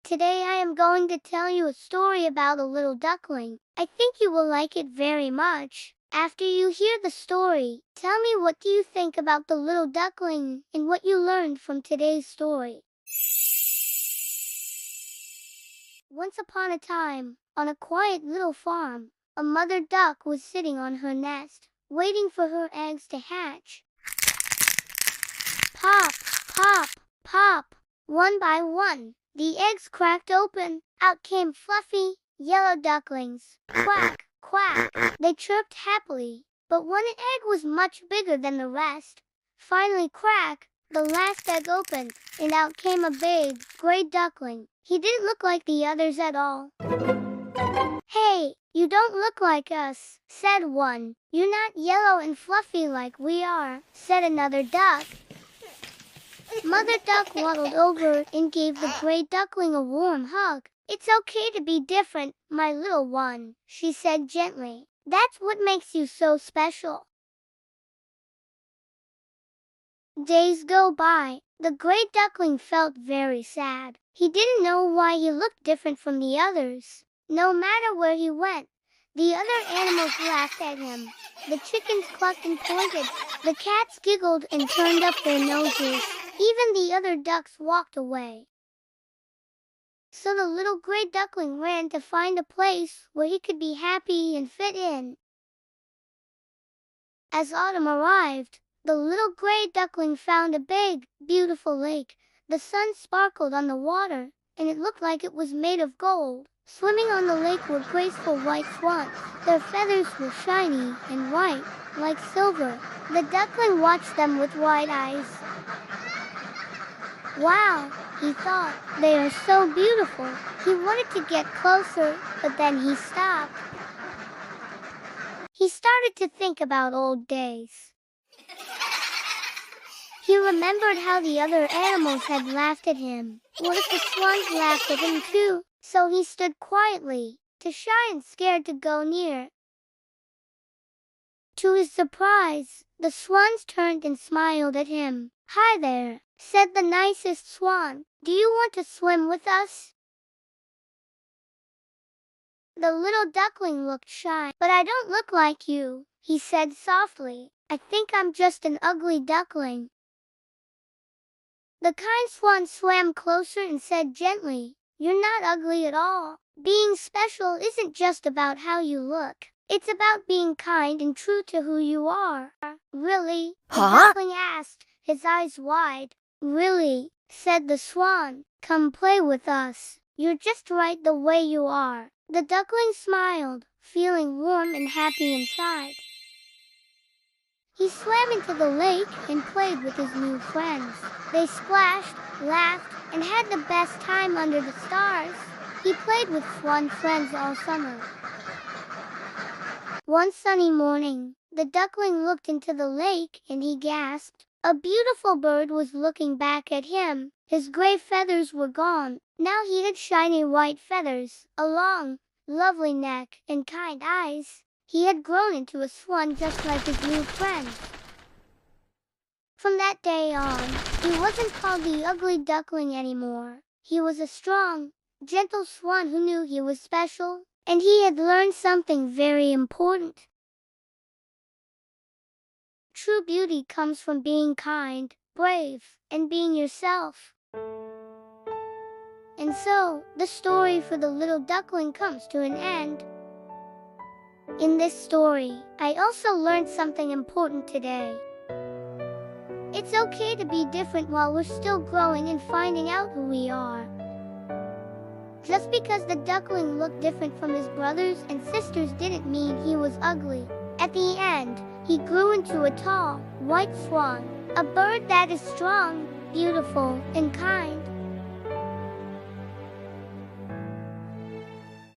Today I am going to tell you a story about a little duckling. I think you will like it very much. After you hear the story, tell me what do you think about the little duckling and what you learned from today's story. Once upon a time, on a quiet little farm, a mother duck was sitting on her nest, waiting for her eggs to hatch. Pop, pop, pop. One by one, the eggs cracked open. Out came fluffy, yellow ducklings. Quack, quack. They chirped happily, but one egg was much bigger than the rest. Finally, crack, the last egg opened, and out came a big, gray duckling. He didn't look like the others at all. "Hey, you don't look like us," said one. "You're not yellow and fluffy like we are," said another duck. Mother duck waddled over and gave the gray duckling a warm hug. "It's okay to be different, my little one," she said gently. "That's what makes you so special." Days go by. The gray duckling felt very sad. He didn't know why he looked different from the others. No matter where he went, the other animals laughed at him. The chickens clucked and pointed. The cats giggled and turned up their noses. Even the other ducks walked away. So the little gray duckling ran to find a place where he could be happy and fit in. As autumn arrived, the little gray duckling found a big, beautiful lake. The sun sparkled on the water, and it looked like it was made of gold. Swimming on the lake were graceful white swans. Their feathers were shiny and white, like silver. The duckling watched them with wide eyes. "Wow," he thought, "they are so beautiful." He wanted to get closer, but then he stopped. He started to think about old days. He remembered how the other animals had laughed at him. What if the swans laughed at him too? So he stood quietly, too shy and scared to go near. To his surprise, the swans turned and smiled at him. "Hi there," said the nicest swan. "Do you want to swim with us?" The little duckling looked shy. "But I don't look like you," he said softly. "I think I'm just an ugly duckling." The kind swan swam closer and said gently, "You're not ugly at all. Being special isn't just about how you look. It's about being kind and true to who you are." "Really?" the duckling asked, his eyes wide. "Really," said the swan. "Come play with us. You're just right the way you are." The duckling smiled, feeling warm and happy inside. He swam into the lake and played with his new friends. They splashed, laughed, and had the best time under the stars. He played with swan friends all summer. One sunny morning, the duckling looked into the lake and he gasped. A beautiful bird was looking back at him. His gray feathers were gone. Now he had shiny white feathers, a long, lovely neck, and kind eyes. He had grown into a swan just like his new friends. From that day on, he wasn't called the ugly duckling anymore. He was a strong, gentle swan who knew he was special, and he had learned something very important. True beauty comes from being kind, brave, and being yourself. And so, the story for the little duckling comes to an end. In this story, I also learned something important today. It's okay to be different while we're still growing and finding out who we are. Just because the duckling looked different from his brothers and sisters didn't mean he was ugly. At the end, he grew into a tall, white swan, a bird that is strong, beautiful, and kind.